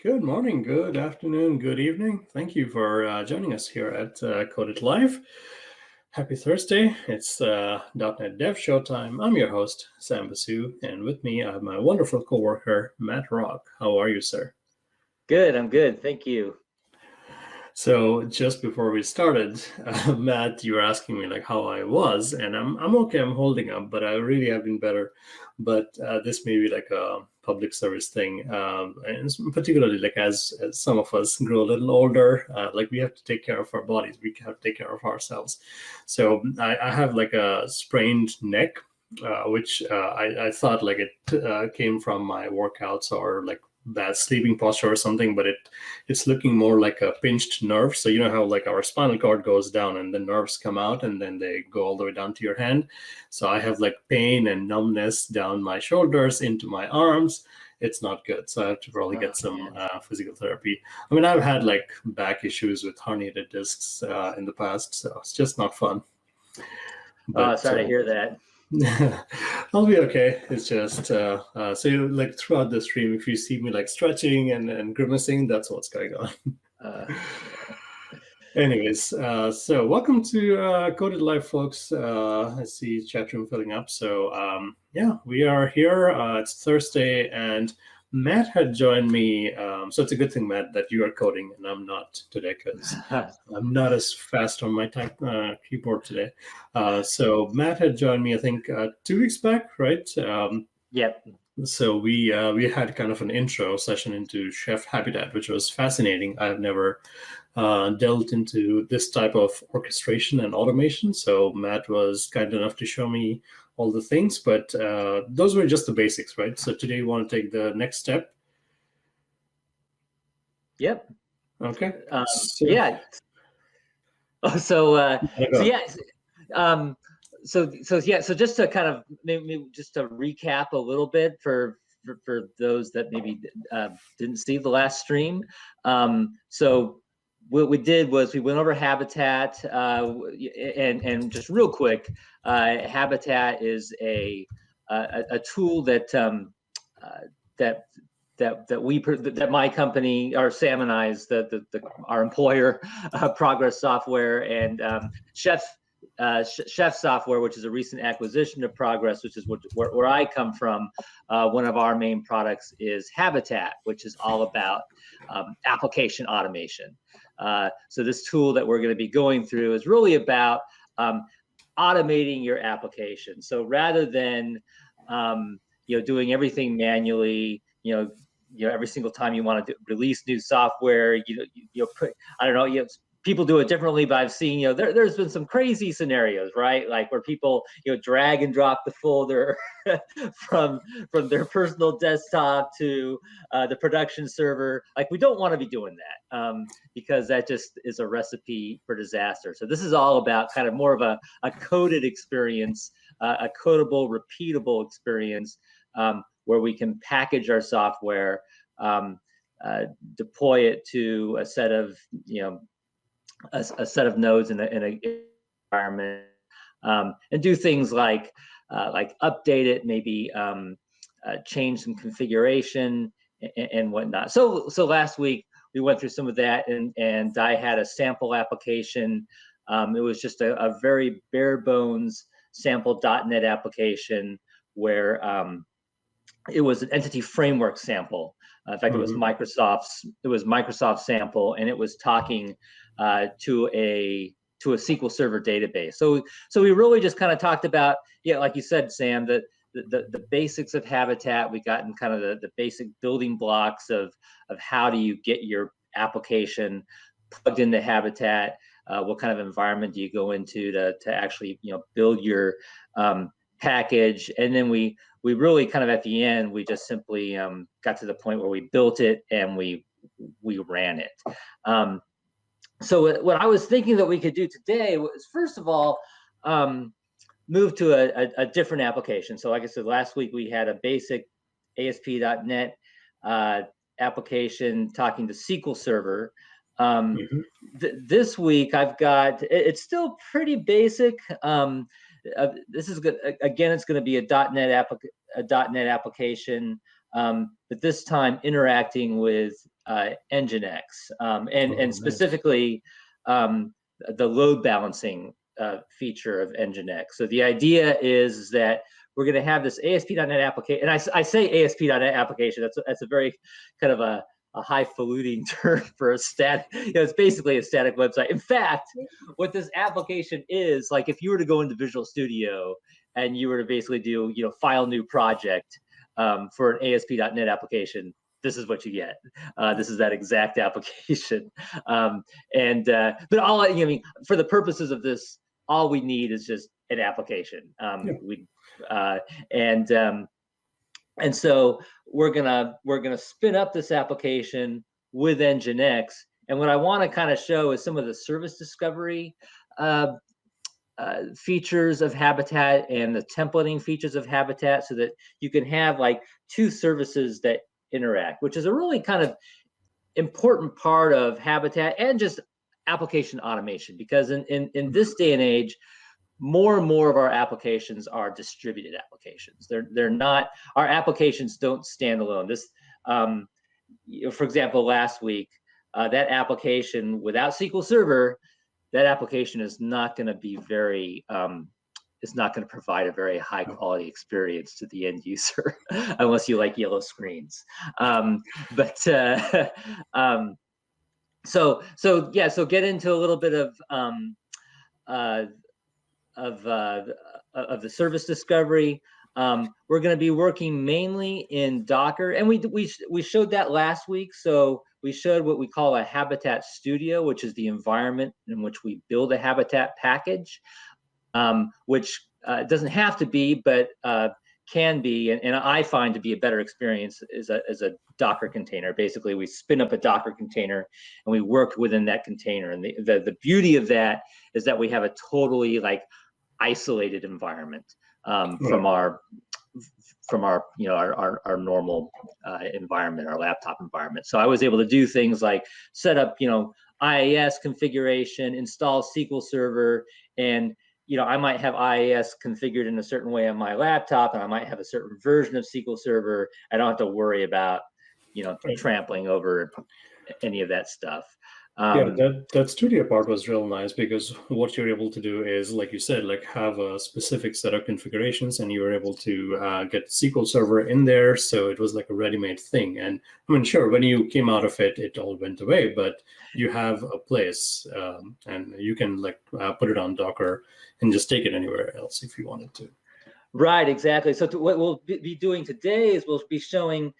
Good morning, good afternoon, good evening. Thank you for joining us here at Coded Live. Happy Thursday. It's .NET Dev Showtime. I'm your host, Sam Basu, and with me I have my wonderful coworker, Matt Wrock. How are you, sir? Good, I'm good. Thank you. So just before we started, Matt, you were asking me like how I was, and I'm okay. I'm holding up, but I really have been better. But this may be like a public service thing, and particularly like as some of us grow a little older, like we have to take care of our bodies. We have to take care of ourselves. So I have like a sprained neck, which I thought like it came from my workouts or like bad sleeping posture or something, but it's looking more like a pinched nerve. So you know how like our spinal cord goes down and the nerves come out and then they go all the way down to your hand. So I have like pain and numbness down my shoulders into my arms. It's not good. So I have to probably get some physical therapy. I mean, I've had like back issues with herniated discs in the past, so it's just not fun. But, sorry to hear that. I'll be okay. It's just so you, like throughout the stream, if you see me like stretching and grimacing, that's what's going on. Anyways, so welcome to Coded Live, folks. I see chat room filling up. So yeah, we are here. It's Thursday, and Matt had joined me. So it's a good thing, Matt, that you are coding and I'm not today, because I'm not as fast on my keyboard today. So Matt had joined me, I think, 2 weeks back, right? Yep. So we had kind of an intro session into Chef Habitat, which was fascinating. I've never delved into this type of orchestration and automation. So Matt was kind enough to show me all the things, but those were just the basics, right? So today we want to take the next step. Yep. Okay. Yeah. So just to kind of maybe just to recap a little bit for those that maybe didn't see the last stream. So what we did was we went over Habitat, and just real quick, Habitat is a tool that my company, or Sam and I's, our employer, Progress Software, and Chef Software, which is a recent acquisition of Progress, which is where I come from. One of our main products is Habitat, which is all about application automation. So this tool that we're going to be going through is really about automating your application. So rather than doing everything manually, every single time you want to release new software, people do it differently, but I've seen, there's been some crazy scenarios, right? Like where people, drag and drop the folder from their personal desktop to the production server. Like, we don't want to be doing that because that just is a recipe for disaster. So this is all about kind of more of a coded experience, a codable, repeatable experience, where we can package our software, deploy it to a set of, a set of nodes in an environment, and do things like update it, maybe change some configuration and whatnot. So last week we went through some of that, and I had a sample application. It was just a very bare bones sample .NET application where it was an entity framework sample. In fact, it was Microsoft sample, and it was talking to a SQL Server database. So we really just kind of talked about, like you said, Sam, the basics of Habitat. We got in kind of the basic building blocks of how do you get your application plugged into Habitat. What kind of environment do you go into to actually build your package, and then we really kind of at the end, we just simply got to the point where we built it and we ran it. So what I was thinking that we could do today was, first of all, move to a different application. So like I said, last week we had a basic ASP.NET application talking to SQL Server. This week I've got, it's still pretty basic. this is good. Again, it's going to be a .NET application, but this time interacting with Nginx, and specifically the load balancing feature of Nginx. So the idea is that we're going to have this ASP.NET application, and I say ASP.NET application. That's a very kind of a highfalutin term for a static. It's basically a static website. In fact, what this application is, like if you were to go into Visual Studio and you were to basically do, file new project for an ASP.NET application, this is what you get. This is that exact application. But for the purposes of this, all we need is just an application. And so we're gonna spin up this application with Nginx. And what I want to kind of show is some of the service discovery features of Habitat and the templating features of Habitat, so that you can have like two services that interact, which is a really kind of important part of Habitat and just application automation, because in this day and age, more and more of our applications are distributed applications. They're not, our applications don't stand alone. This, for example, last week, that application without SQL Server, that application is not going to be very, it's not going to provide a very high quality experience to the end user unless you like yellow screens. So get into a little bit of the service discovery. We're going to be working mainly in Docker, and we showed that last week. So we showed what we call a Habitat Studio, which is the environment in which we build a Habitat package, which doesn't have to be, but can be, and I find to be a better experience is a Docker container. Basically, we spin up a Docker container and we work within that container. And the beauty of that is that we have a totally like isolated environment from our our normal environment, our laptop environment. So I was able to do things like set up IAS configuration, install SQL Server, and I might have IAS configured in a certain way on my laptop, and I might have a certain version of SQL Server. I don't have to worry about trampling over any of that stuff. That studio part was real nice, because what you're able to do is, like you said, like have a specific set of configurations, and you were able to get SQL Server in there. So it was like a ready-made thing. And I mean, sure, when you came out of it, it all went away, but you have a place, and you can like put it on Docker and just take it anywhere else if you wanted to. Right, exactly. So what we'll be doing today is we'll be showing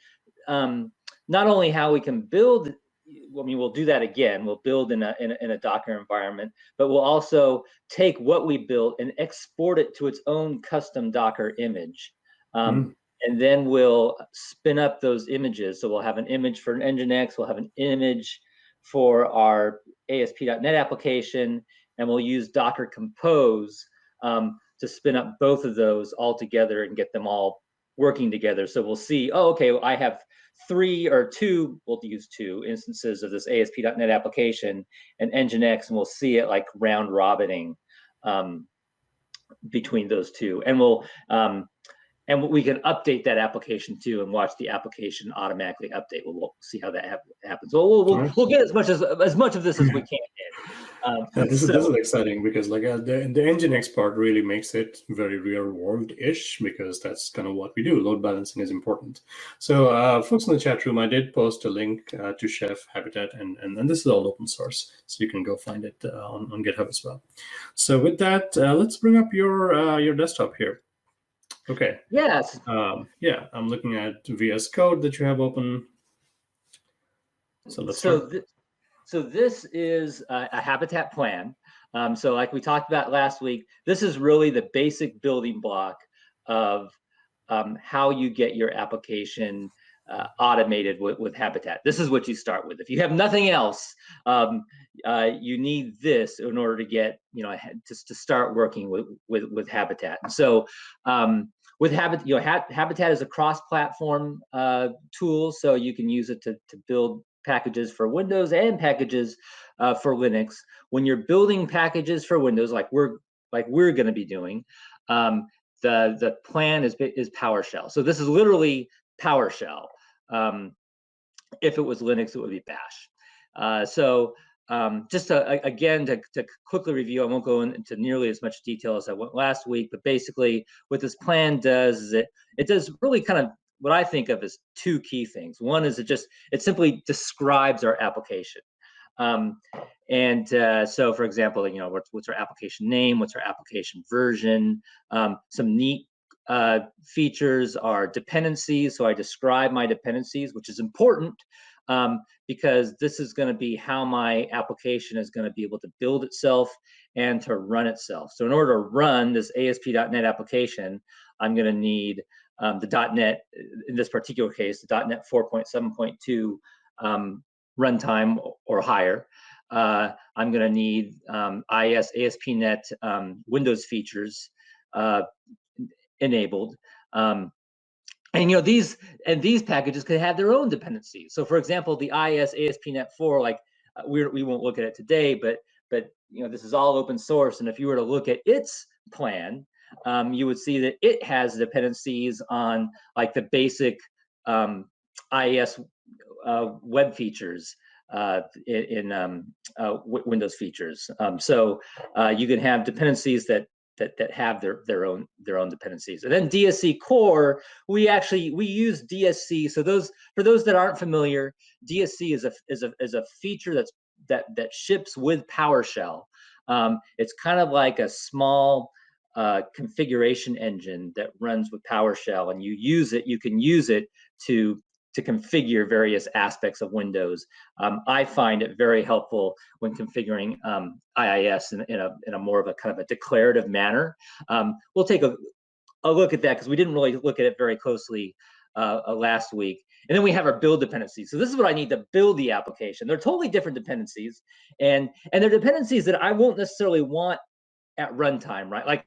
not only how we can build. I mean, we'll do that again. We'll build in a Docker environment, but we'll also take what we built and export it to its own custom Docker image. And then we'll spin up those images. So we'll have an image for an Nginx, we'll have an image for our ASP.NET application, and we'll use Docker Compose to spin up both of those all together and get them all working together. So we'll see, oh, okay, well, I have 3 or 2, we'll use 2 instances of this ASP.NET application and Nginx, and we'll see it like round robining between those two. And we can update that application too, and watch the application automatically update. We'll see how that happens. So we'll get as much of this as we can in. This is exciting, because like the Nginx part really makes it very real world-ish, because that's kind of what we do. Load balancing is important. So folks in the chat room, I did post a link to Chef Habitat, and this is all open source, so you can go find it on GitHub as well. So with that, let's bring up your desktop here. Okay. Yes. Yeah, I'm looking at VS Code that you have open. So let's start. So this is a Habitat plan. So like we talked about last week, this is really the basic building block of how you get your application automated with Habitat. This is what you start with. If you have nothing else, you need this in order to get, just to start working with Habitat. And so with Habitat is a cross-platform tool, so you can use it to build packages for Windows and packages for Linux. When you're building packages for Windows, like we're going to be doing, the plan is PowerShell. So this is literally PowerShell. If it was Linux, it would be Bash. Just again, to quickly review, I won't go into nearly as much detail as I went last week, but basically what this plan does is it does really kind of what I think of as two key things. One is it simply describes our application. So for example, what's our application name, what's our application version, some neat features are dependencies. So I describe my dependencies, which is important because this is going to be how my application is going to be able to build itself and to run itself. So in order to run this ASP.NET application, I'm going to need the .NET, in this particular case, the .NET 4.7.2 runtime or higher. I'm going to need IIS, ASP.NET Windows features enabled. These packages could have their own dependencies. So for example, the IIS ASP.NET 4, like we won't look at it today, but this is all open source. And if you were to look at its plan, you would see that it has dependencies on like the basic IIS web features in Windows features. You can have dependencies that have their own dependencies. And then DSC core, we use DSC. So for those that aren't familiar, DSC is a feature that ships with PowerShell. It's kind of like a small configuration engine that runs with PowerShell, and you can use it to configure various aspects of Windows. I find it very helpful when configuring IIS in a more of a kind of a declarative manner. We'll take a look at that because we didn't really look at it very closely last week. And then we have our build dependencies. So this is what I need to build the application. They're totally different dependencies, and they're dependencies that I won't necessarily want at runtime, right? Like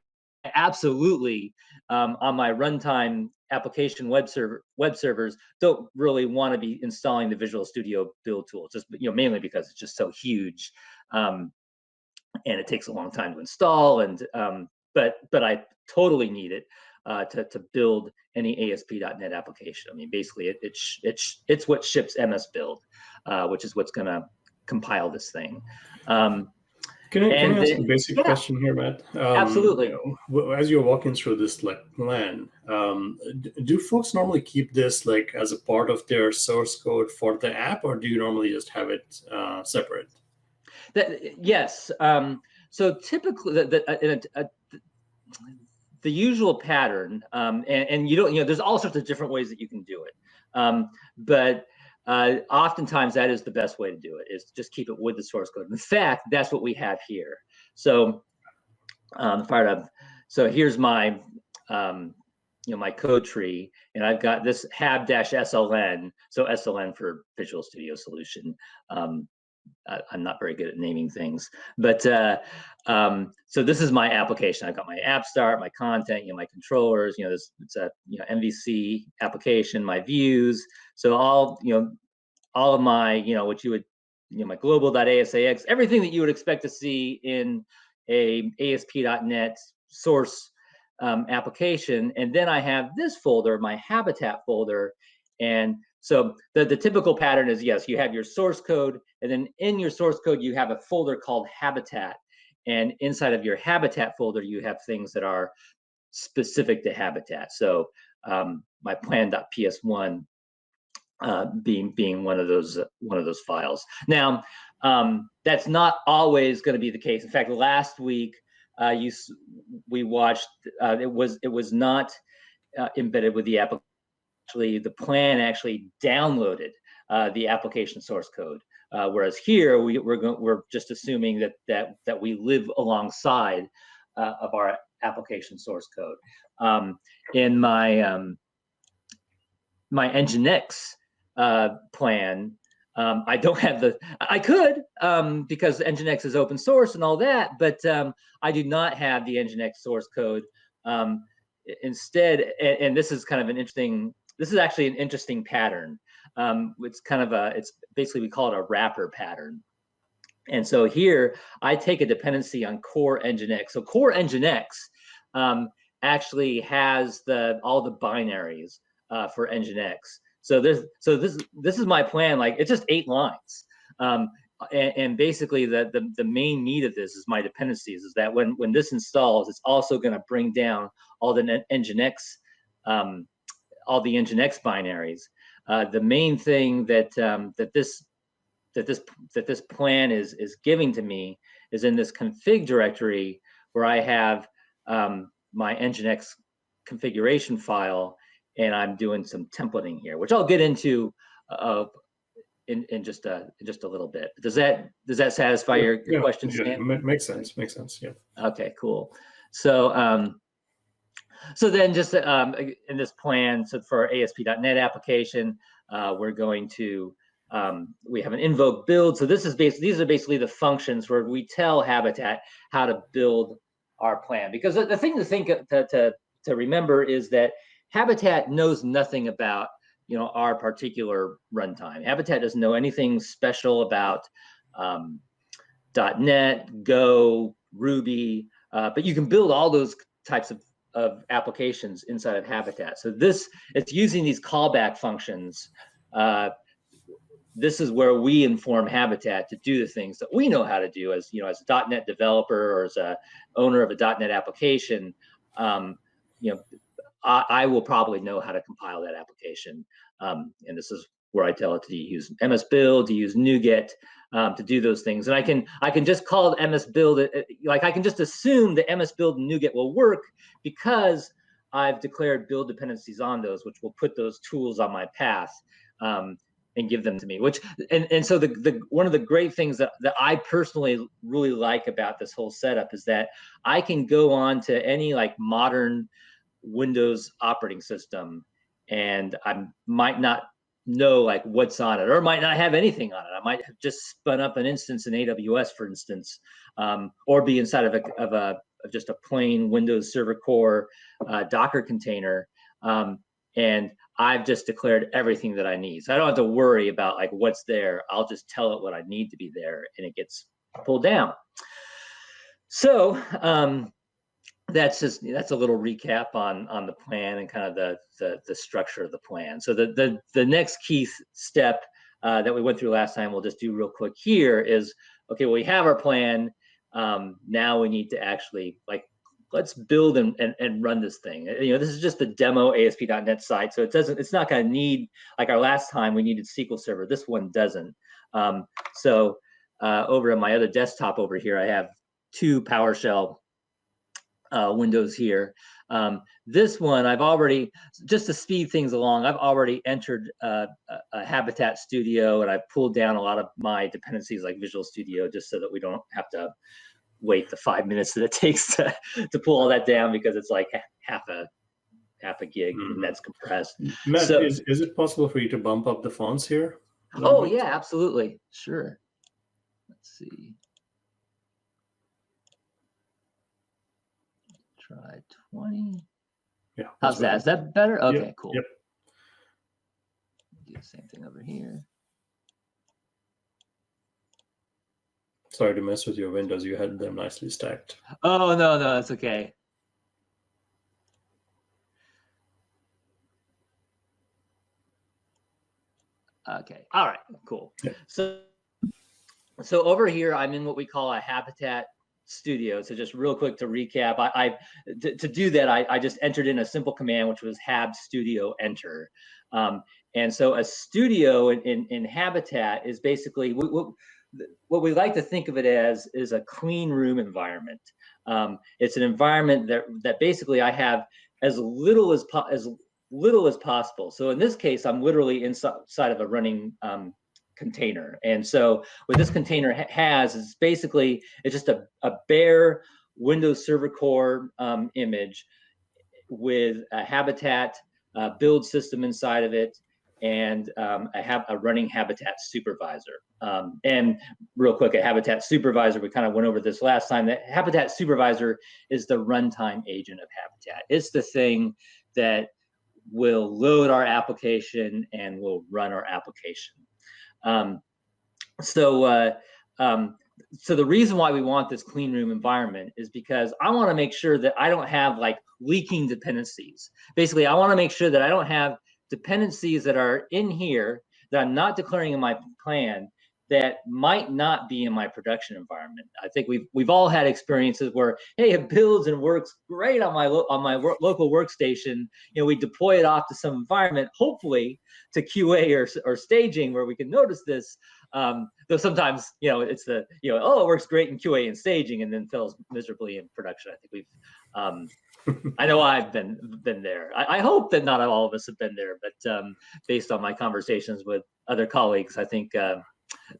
absolutely on my runtime application web servers don't really want to be installing the Visual Studio build tool, just mainly because it's just so huge and it takes a long time to install. And but I totally need it to build any ASP.NET application. I mean, basically it's what ships MS Build, which is what's going to compile this thing. Can I ask a basic question here, Matt? Absolutely. As you're walking through this plan, do folks normally keep this like as a part of their source code for the app, or do you normally just have it separate? Yes. So typically, the usual pattern, and there's all sorts of different ways that you can do it, but oftentimes that is the best way to do it, is just keep it with the source code. In fact, that's what we have here. So fired up. So here's my my code tree, and I've got this hab-sln, so SLN for Visual Studio Solution. I'm not very good at naming things, but so this is my application. I've got my app start, my content, my controllers. It's a MVC application, my views. So all of my what you would my global.asax, everything that you would expect to see in a ASP.NET source application. And then I have this folder, my habitat folder, and so the typical pattern is, yes, you have your source code, and then in your source code, you have a folder called habitat. And inside of your habitat folder, you have things that are specific to habitat. So my plan.ps1 being one of those files. Now, that's not always going to be the case. In fact, last week we watched it was not embedded with the application. Actually, the plan actually downloaded the application source code, whereas here we're just assuming that we live alongside of our application source code. In my my Nginx plan, I don't have I could because Nginx is open source and all that, but I do not have the Nginx source code. Instead, and this is kind of an interesting. This is actually an interesting pattern. It's kind of it's basically, we call it a wrapper pattern. And so here I take a dependency on core Nginx. So core Nginx actually has all the binaries for Nginx. So this is my plan. Like, it's just 8 lines. And basically the main need of this is my dependencies, is that when this installs, it's also going to bring down all the Nginx binaries. The main thing that this plan is giving to me is in this config directory, where I have my Nginx configuration file, and I'm doing some templating here, which I'll get into in just a little bit. Does that satisfy your question, Sam? Makes sense. Yeah. Okay, cool. So so then just in this plan, so for our ASP.NET application, we're going to we have an Invoke Build. So these are basically the functions where we tell Habitat how to build our plan. Because the thing to remember is that Habitat knows nothing about our particular runtime. Habitat doesn't know anything special about .NET, Go, Ruby, but you can build all those types of applications inside of Habitat. So it's using these callback functions. This is where we inform Habitat to do the things that we know how to do as as a .NET developer or as a owner of a .NET application. I will probably know how to compile that application, and this is where I tell it to use MS Build, to use NuGet, to do those things. And I can just call it MS Build. Like, I can just assume that MS Build and NuGet will work because I've declared build dependencies on those, which will put those tools on my path and give them to me. So one of the great things that I personally really like about this whole setup is that I can go on to any like modern Windows operating system, and I might not know like what's on it, or might not have anything on it. I might have just spun up an instance in AWS, for instance, or be inside of just a plain Windows Server Core Docker container, and I've just declared everything that I need. So I don't have to worry about like what's there. I'll just tell it what I need to be there, and it gets pulled down. So that's a little recap on the plan and kind of the structure of the plan. So the next key step that we went through last time, we'll just do real quick here, is okay, well, we have our plan. Now we need to actually let's build and run this thing. This is just the demo ASP.NET site, so it's not going to need, like our last time we needed SQL Server. This one doesn't. So over on my other desktop over here, I have 2 PowerShell windows here. This one I've already, just to speed things along, I've already entered a Habitat Studio, and I've pulled down a lot of my dependencies like Visual Studio, just so that we don't have to wait the 5 minutes that it takes to pull all that down, because it's like half a gig that's compressed. Matt, so, is it possible for you to bump up the fonts here? Oh yeah, absolutely, sure. Let's see. Try 20. Yeah. How's that? Is that better? Okay, yep, cool. Yep. Do the same thing over here. Sorry to mess with your windows. You had them nicely stacked. Oh, no, that's okay. Okay. All right, cool. Yeah. So over here, I'm in what we call a Habitat Studio. So just real quick to recap, to do that, I just entered in a simple command, which was hab studio enter. And so a studio in Habitat is basically what we like to think of it as is a clean room environment. It's an environment that basically I have as little as possible. So in this case, I'm literally inside of a running container. And so what this container has is basically, it's just a bare Windows Server Core image with a Habitat build system inside of it, and a running Habitat supervisor. And real quick, a Habitat supervisor, we kind of went over this last time, that Habitat supervisor is the runtime agent of Habitat. It's the thing that will load our application and will run our application. So so the reason why we want this clean room environment is because I want to make sure that I don't have like leaking dependencies. Basically, I want to make sure that I don't have dependencies that are in here that I'm not declaring in my plan that might not be in my production environment. I think we've all had experiences where, hey, it builds and works great on my local workstation. You know, we deploy it off to some environment, hopefully to QA or staging where we can notice this. Though sometimes, you know, it's the, you know, oh, it works great in QA and staging and then fails miserably in production. I think we've, I know I've been there. I hope that not all of us have been there, but based on my conversations with other colleagues, I think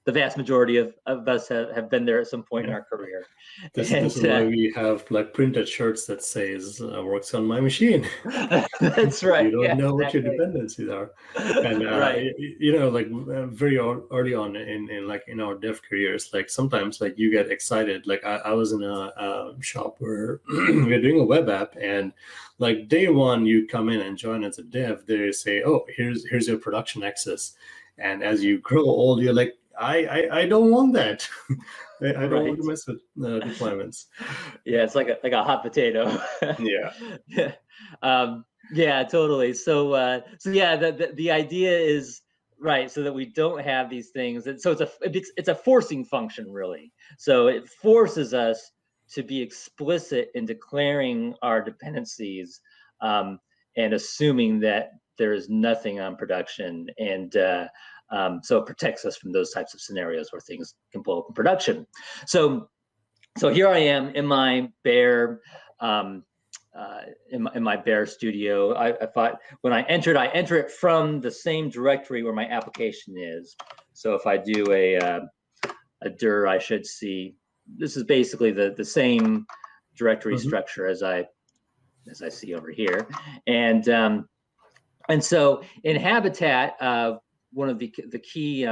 the vast majority of us have been there at some point in our career. This is why we have like printed shirts that says works on my machine. That's right. You don't know what your dependencies are. And right. you know, like very early on in our dev careers, like sometimes like you get excited. Like I was in a shop where we're doing a web app, and like day one you come in and join as a dev, they say, oh, here's your production access. And as you grow old, you're like, I don't want that. I don't want to mess with deployments. Yeah, it's like a hot potato. Yeah. Yeah, totally. So yeah, the idea is right, so that we don't have these things. And so it's a forcing function, really. So it forces us to be explicit in declaring our dependencies and assuming that there is nothing on production, and so it protects us from those types of scenarios where things can blow up in production. So here I am in my bare in my bare studio. I thought when I enter it from the same directory where my application is. So if I do a dir, I should see this is basically the same directory structure as I see over here, and so in Habitat, one of the key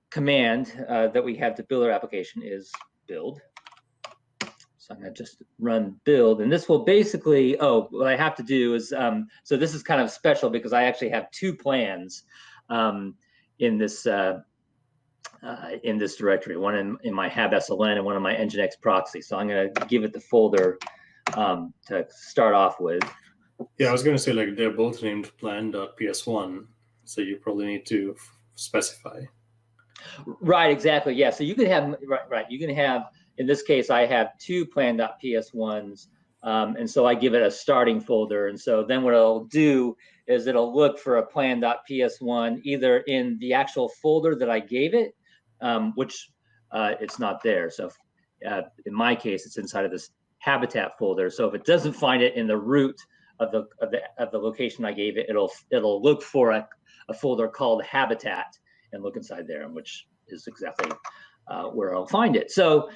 command that we have to build our application is build. So I'm going to just run build, and this will basically, what I have to do is, so this is kind of special because I actually have two plans in this directory, one in my habsln and one in my Nginx proxy. So I'm going to give it the folder to start off with. Yeah, I was going to say, like, they're both named plan.ps1, so you probably need to specify. Right, exactly. Yeah, so you can have, right. You can have, in this case, I have two plan.ps1s, and so I give it a starting folder. And so then what it'll do is it'll look for a plan.ps1 either in the actual folder that I gave it, which it's not there. So in my case, it's inside of this Habitat folder. So if it doesn't find it in the root of the location I gave it, it'll look for a folder called Habitat and look inside there, which is exactly where I'll find it. So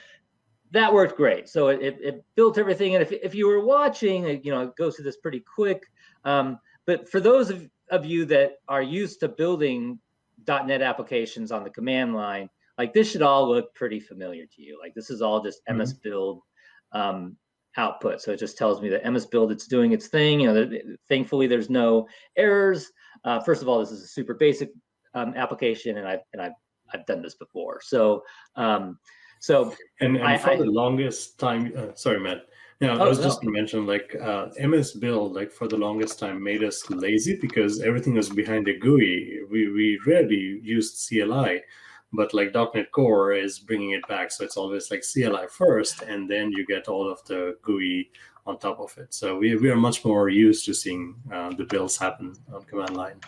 that worked great. So it built everything. And if you were watching, you know, it goes through this pretty quick. But for those of you that are used to building .NET applications on the command line, like this should all look pretty familiar to you. Like this is all just MS Build output. So it just tells me that MS Build, it's doing its thing. You know, thankfully there's no errors. First of all, this is a super basic application, and I've done this before. So for the longest time, sorry, Matt. Now, I was just going to mention, like, MS Build, like, for the longest time made us lazy because everything was behind a GUI. We rarely used CLI, but, like, .NET Core is bringing it back. So it's always, like, CLI first, and then you get all of the GUI on top of it. So we are much more used to seeing the builds happen on command line.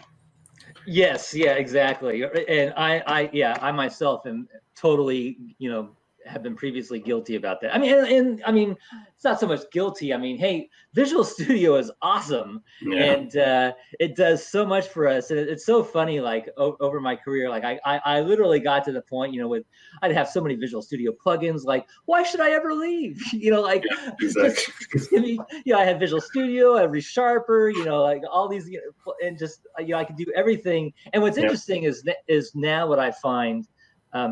Yes, yeah, exactly. And I myself am totally, you know, have been previously guilty about that. I mean, I mean, it's not so much guilty. I mean, hey, Visual Studio is awesome, and it does so much for us. And it's so funny. Like over my career, like I literally got to the point, you know, I'd have so many Visual Studio plugins. Like, why should I ever leave? You know, like exactly. I had Visual Studio, I had ReSharper, you know, like all these, you know, and just I could do everything. And what's interesting is now what I find.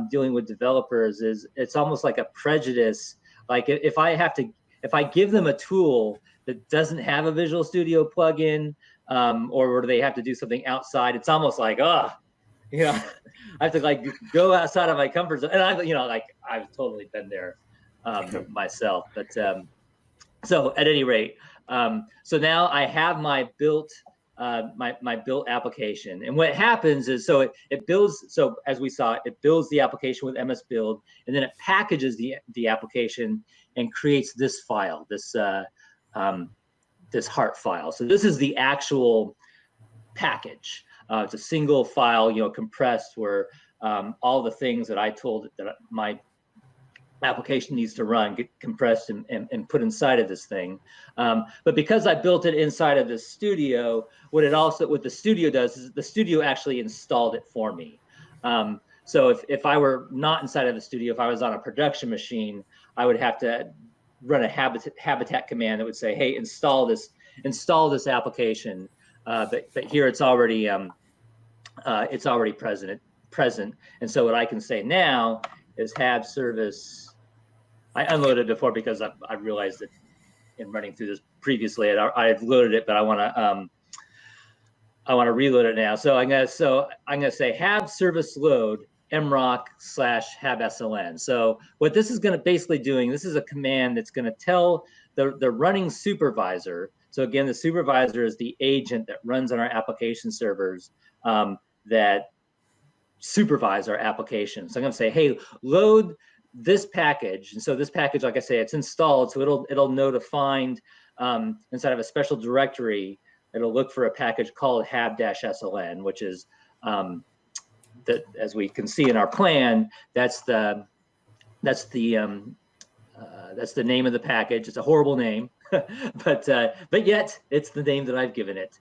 Dealing with developers is it's almost like a prejudice. Like if I give them a tool that doesn't have a Visual Studio plugin, or where they have to do something outside, it's almost like, I have to like go outside of my comfort zone. And I've totally been there myself. But so at any rate, so now I have my built my built application. And what happens is, so it builds, so as we saw, it builds the application with MS Build, and then it packages the application and creates this file, this this heart file. So this is the actual package. It's a single file, compressed, where all the things that I told it that my application needs to run get compressed and put inside of this thing. But because I built it inside of this studio, what the studio does is the studio actually installed it for me. So if I were not inside of the studio, if I was on a production machine, I would have to run a habitat command that would say, hey, install this application. But here it's already present. And so what I can say now is have service. I unloaded before because I realized that in running through this previously, I've loaded it, but I want to reload it now. So I'm gonna say have service load mrock/habsln. So what this is going to basically doing, this is a command that's going to tell the running supervisor. So again, the supervisor is the agent that runs on our application servers that supervise our application. So I'm going to say, hey, load this package. And so this package, like I say, it's installed. So it'll know to find inside of a special directory, it'll look for a package called hab-sln, which is that, as we can see in our plan, that's the name of the package. It's a horrible name, but yet it's the name that I've given it.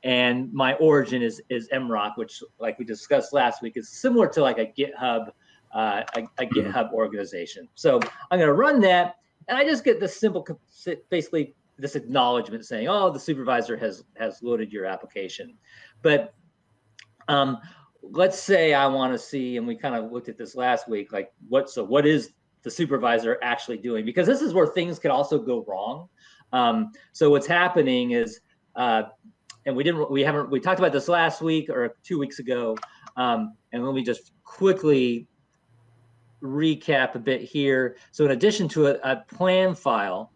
And my origin is mrock, which, like we discussed last week, is similar to like a GitHub organization. So I'm going to run that, and I just get this simple, basically this acknowledgement saying, "Oh, the supervisor has loaded your application." But let's say I want to see, and we kind of looked at this last week, like what is the supervisor actually doing? Because this is where things could also go wrong. So what's happening is, and we talked about this last week or 2 weeks ago, and let me just quickly recap a bit here. So in addition to a plan file,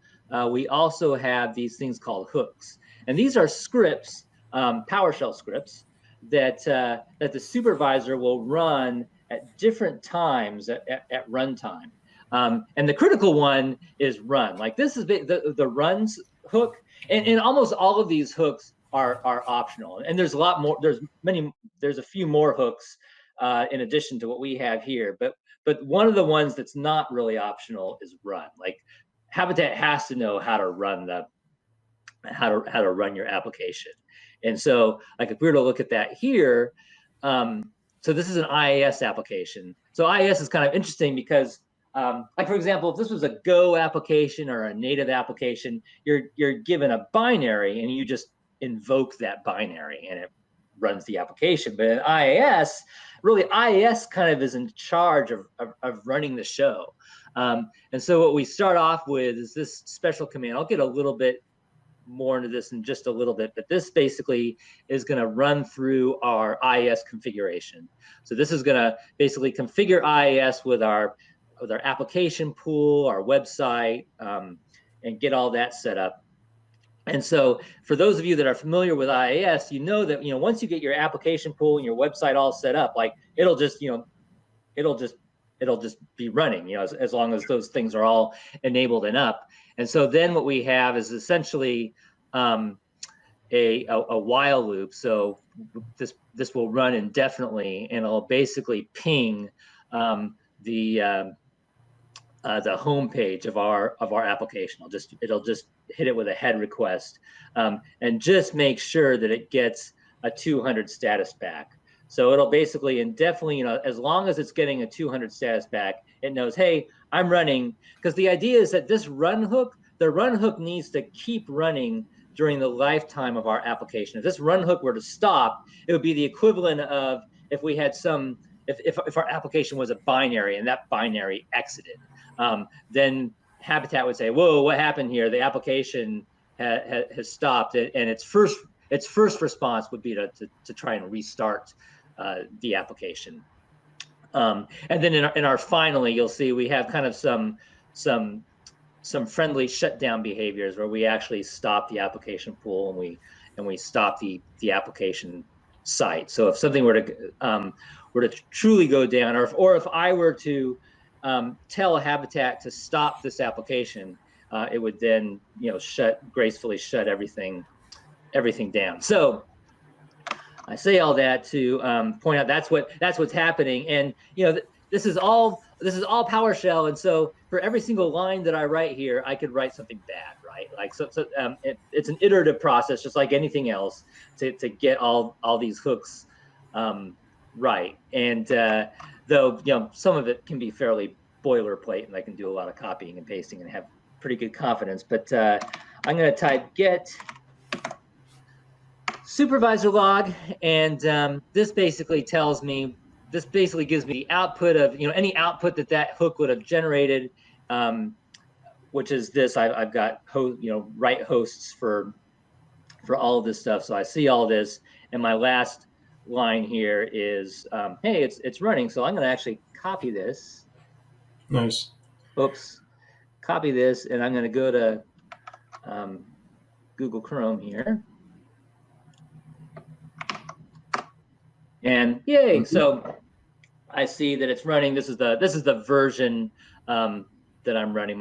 we also have these things called hooks, and these are scripts, PowerShell scripts that the supervisor will run at different times at runtime. And the critical one is run. Like this is the runs hook, and almost all of these hooks are optional. And there's a lot more. There's a few more hooks in addition to what we have here. But one of the ones that's not really optional is run. Like Habitat has to know how to run how to run your application. And so, like if we were to look at that here, so this is an IAS application. So IAS is kind of interesting because, like for example, if this was a Go application or a native application, you're given a binary and you just invoke that binary and it runs the application. But in IAS, really IAS kind of is in charge of running the show. And so what we start off with is this special command. I'll get a little bit more into this in just a little bit, but this basically is going to run through our IAS configuration. So this is going to basically configure IAS with our application pool, our website, and get all that set up. And so for those of you that are familiar with IAS, you know that once you get your application pool and your website all set up, like it'll just be running, as long as those things are all enabled and up. And so then what we have is essentially a while loop. So this will run indefinitely, and it'll basically ping the home page of our application. It'll just hit it with a head request, and just make sure that it gets a 200 status back. So it'll basically indefinitely, as long as it's getting a 200 status back, it knows, hey, I'm running. Because the idea is that the run hook needs to keep running during the lifetime of our application. If this run hook were to stop, it would be the equivalent of if we had if our application was a binary and that binary exited. Then Habitat would say, whoa, what happened here? The application has stopped, and its first response would be to try and restart the application. And then in our finally, you'll see we have kind of some friendly shutdown behaviors where we actually stop the application pool and we stop the application site. So if something were to truly go down, or if I were to tell Habitat to stop this application, it would then gracefully shut everything down. So I say all that to point out that's what's happening, and this is all PowerShell, and so for every single line that I write here, I could write something bad, right? Like it's an iterative process, just like anything else, to get all these hooks right. And though some of it can be fairly boilerplate, and I can do a lot of copying and pasting and have pretty good confidence, but I'm going to type get supervisor log, and this basically tells me, this basically gives me the output of any output that hook would have generated, which is this. I've got write hosts for all of this stuff, so I see all this, and my last line here is hey, it's running. So I'm going to actually copy this. Nice. Oops, copy this, and I'm going to go to Google Chrome here. And yay! So I see that it's running. This is the version that I'm running.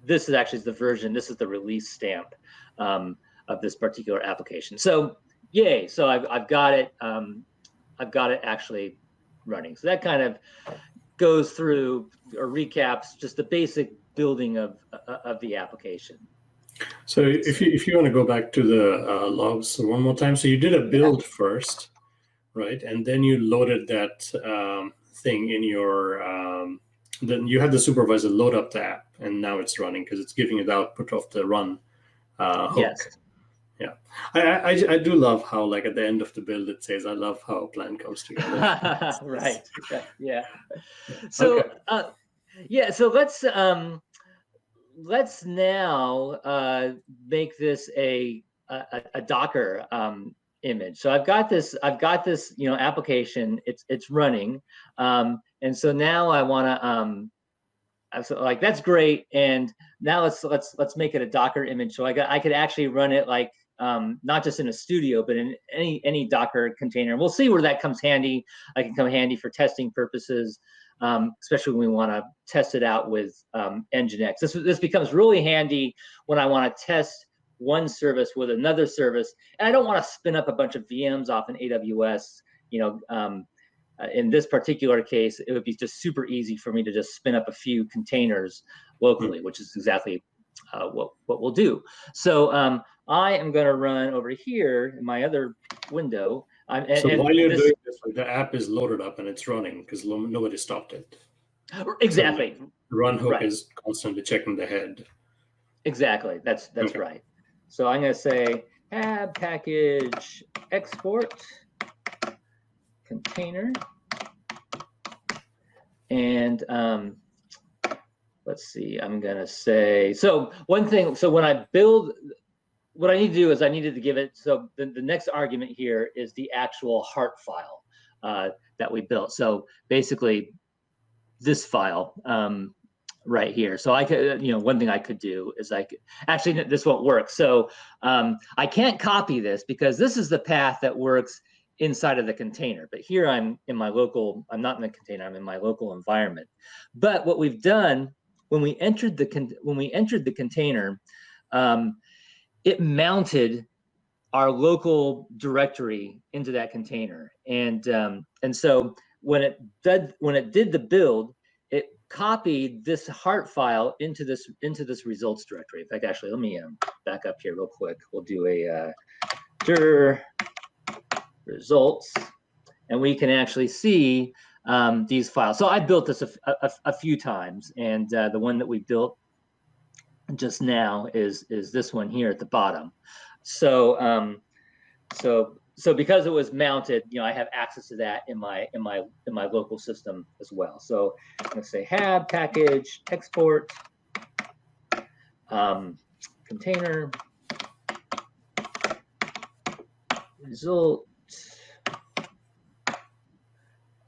This is actually the version. This is the release stamp of this particular application. So yay! So I've got it. I've got it actually running. So that kind of goes through or recaps just the basic building of the application. So if you want to go back to the logs one more time, so you did a build first. Right, and then you loaded that thing in your. Then you had the supervisor load up the app, and now it's running because it's giving you the output of the run hook. Yes. Yeah, I do love how, like, at the end of the build it says, "I love how a plan comes together." Right. Yeah. So okay. Yeah. So let's now make this a Docker image. So I've got this application. It's running, and so now I want to so like that's great. And now let's make it a Docker image. So I could actually run it like not just in a studio, but in any Docker container. And we'll see where that comes handy. I can come handy for testing purposes, especially when we want to test it out with Nginx. This becomes really handy when I want to test one service with another service, and I don't want to spin up a bunch of VMs off in AWS. In this particular case, it would be just super easy for me to just spin up a few containers locally, which is exactly what we'll do. So I am going to run over here in my other window. So while you're doing this, the app is loaded up and it's running because nobody stopped it. Exactly. So the run hook is constantly checking the head. Exactly. That's okay. Right. So I'm going to say add package export container, and let's see. I'm going to say, so one thing. So when I build, what I need to do is I needed to give it. So the next argument here is the actual heart file that we built. So basically, this file. Right here. So I could, one thing I could do is actually, this won't work. So I can't copy this because this is the path that works inside of the container. But here I'm in my local, I'm not in the container, I'm in my local environment. But what we've done when we entered the container, it mounted our local directory into that container. And so when it did the build, it copied this heart file into this results directory. In fact, actually, let me back up here real quick. We'll do a dir results, and we can actually see these files. So I built this a few times, and the one that we built just now is this one here at the bottom. So so because it was mounted, I have access to that in my local system as well. So I'm going to say have package export container result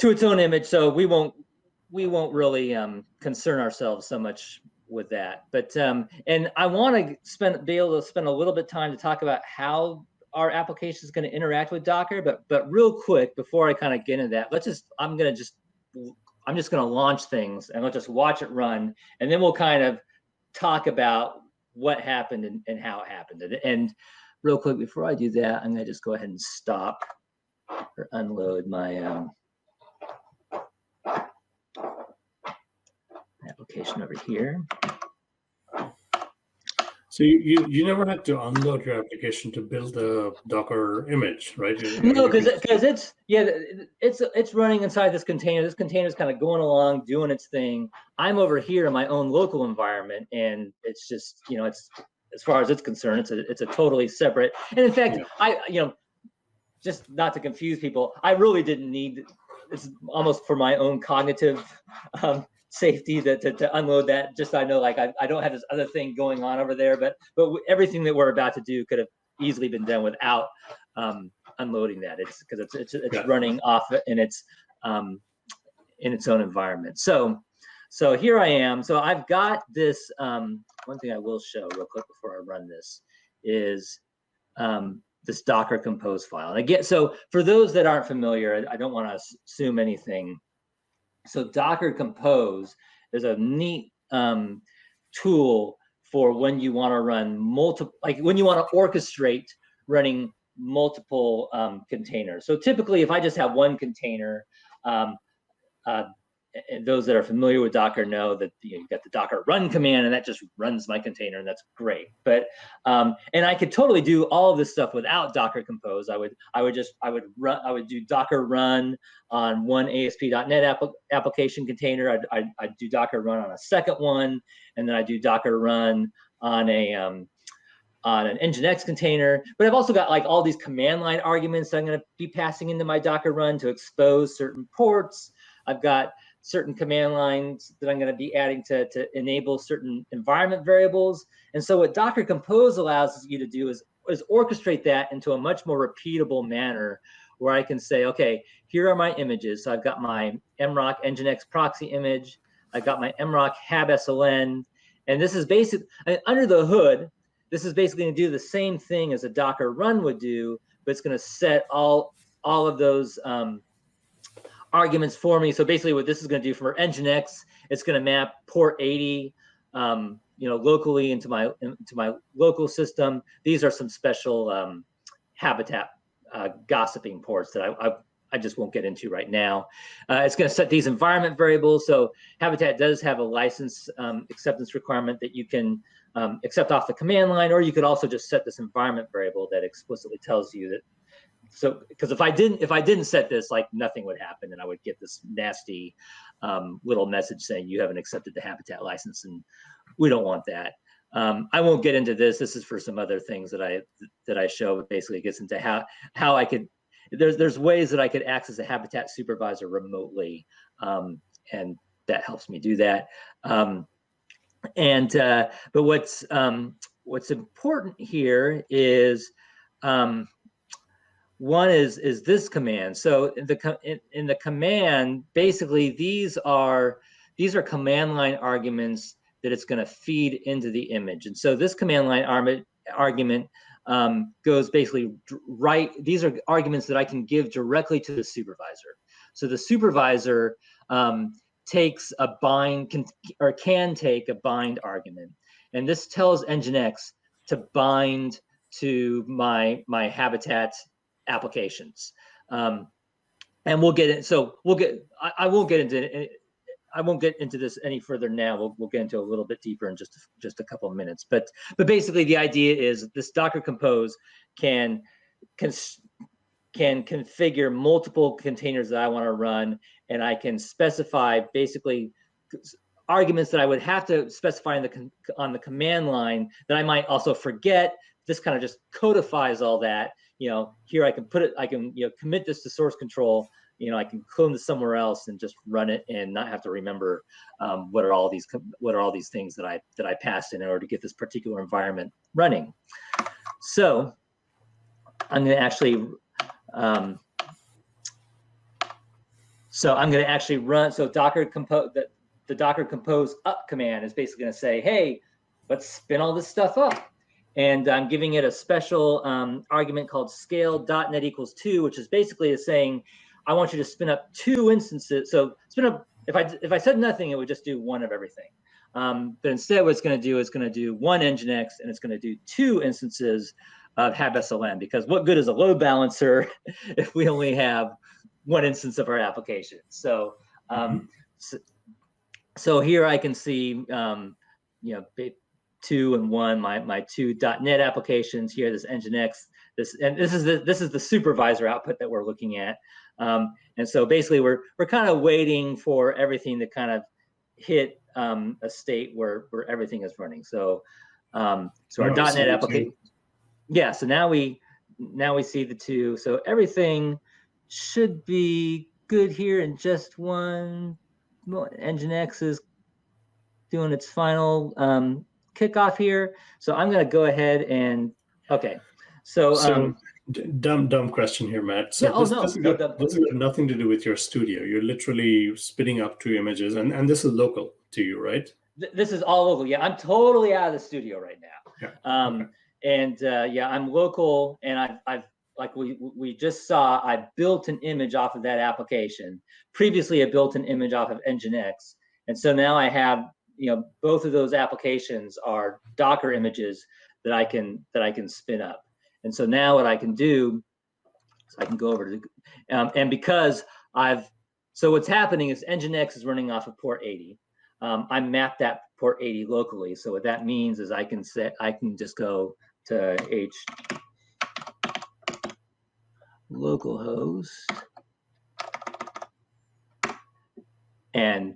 to its own image. So we won't really concern ourselves so much with that. But and I want to be able to spend a little bit of time to talk about how our application is going to interact with Docker. But real quick, before I kind of get into that, I'm just going to launch things and let's just watch it run, and then we'll kind of talk about what happened and how it happened. And real quick, before I do that, I'm going to just go ahead and stop or unload my application over here. So you never had to unload your application to build a Docker image, right? No, because it's running inside this container. This container is kind of going along, doing its thing. I'm over here in my own local environment, and it's just, it's, as far as it's concerned, it's a totally separate. And in fact, yeah. Just not to confuse people, I really didn't need. It's almost for my own cognitive safety to unload that. Just so I know, like I don't have this other thing going on over there. But everything that we're about to do could have easily been done without unloading that. It's because it's running off in its own environment. So here I am. So I've got this. One thing I will show real quick before I run this is this Docker Compose file. And again, so for those that aren't familiar, I don't want to assume anything. So Docker Compose is a neat tool for when you want to run multiple, like when you want to orchestrate running multiple containers. So typically, if I just have one container, those that are familiar with Docker know that you've got the Docker run command, and that just runs my container, and that's great. But and I could totally do all of this stuff without Docker Compose. I would do Docker run on one ASP.NET application container. I'd do Docker run on a second one, and then I do Docker run on an Nginx container. But I've also got like all these command line arguments that I'm going to be passing into my Docker run to expose certain ports. I've got certain command lines that I'm going to be adding to enable certain environment variables. And so what Docker Compose allows you to do is orchestrate that into a much more repeatable manner, where I can say, okay, here are my images. So I've got my mrock Nginx proxy image. I've got my mrock habsln. And this is basically, under the hood, this is basically going to do the same thing as a Docker run would do, but it's going to set all of those arguments for me. So basically what this is going to do for Nginx, it's going to map port 80 locally into my local system. These are some special habitat gossiping ports that I just won't get into right now. It's going to set these environment variables. So Habitat does have a license acceptance requirement that you can accept off the command line, or you could also just set this environment variable that explicitly tells you that. So, because if I didn't set this, like nothing would happen, and I would get this nasty little message saying you haven't accepted the Habitat license, and we don't want that. I won't get into this. This is for some other things that I show. But basically, it gets into how I could. There's ways that I could access a Habitat supervisor remotely, and that helps me do that. But what's important here is. One is this command. So in the command, basically these are command line arguments that it's going to feed into the image. And so this command line argument goes basically right. These are arguments that I can give directly to the supervisor. So the supervisor takes a bind can take a bind argument, and this tells Nginx to bind to my Habitat applications, and we'll get it. So I won't get into this any further now. We'll get into a little bit deeper in just a couple of minutes. But basically, the idea is this Docker Compose can configure multiple containers that I want to run, and I can specify basically arguments that I would have to specify on the command line that I might also forget. This kind of just codifies all that. Here I can put it, I can, commit this to source control, I can clone this somewhere else and just run it and not have to remember what are all these things that I passed in order to get this particular environment running. So I'm going to actually So I'm going to actually run. So Docker compose the Docker compose up command is basically going to say, hey, let's spin all this stuff up. And I'm giving it a special argument called scale.net equals 2, which is basically saying, I want you to spin up 2 instances. So spin up, if I said nothing, it would just do 1 of everything. But instead, what it's going to do is going to do 1 Nginx, and it's going to do 2 instances of HabSLM, because what good is a load balancer if we only have 1 instance of our application? So, so here I can see, you know, 2 and 1, my 2 .NET applications here. This Nginx, this is the supervisor output that we're looking at. And so basically, we're kind of waiting for everything to kind of hit a state where everything is running. So, so our .NET application. Yeah. So now we see the 2. So everything should be good here in just 1. Nginx is doing its final kickoff here. So I'm going to go ahead and, okay. So, dumb question here, Matt. So yeah, this has got nothing to do with your studio. You're literally spinning up 2 images, and this is local to you, right? This is all local. Yeah, I'm totally out of the studio right now. Yeah. Okay. And yeah, I'm local, and I've like we just saw, I built an image off of that application. Previously, I built an image off of Nginx, and so now I have, you know, both of those applications are Docker images that I can spin up. And so now what I can do is I can go over to the, and because so what's happening is Nginx is running off of port 80. I mapped that port 80 locally. So what that means is I can just go to localhost and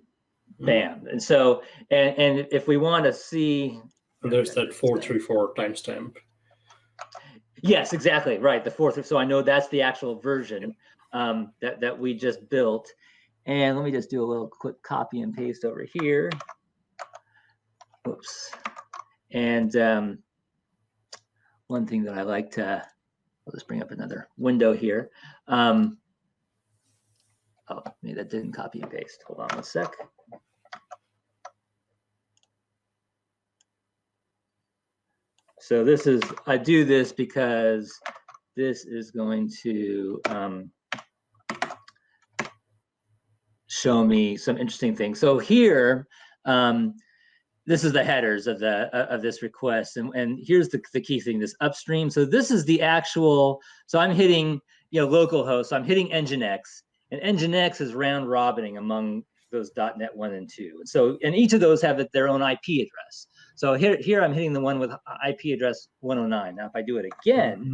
bam. And so, and if we want to see, and there's that 434 timestamp. Yes, exactly, right. The 4th. So I know that's the actual version that we just built. And let me just do a little quick copy and paste over here. Oops. And one thing that I like to, I'll just bring up another window here. Oh, maybe that didn't copy and paste. Hold on 1 sec. So this is, I do this because this is going to show me some interesting things. So here, this is the headers of this request, and here's the key thing: this upstream. So this is the actual. So I'm hitting, you know, localhost. So I'm hitting Nginx, and Nginx is round robining among those .NET 1 and 2. And so, and each of those have their own IP address. So here I'm hitting the one with IP address 109. Now, if I do it again,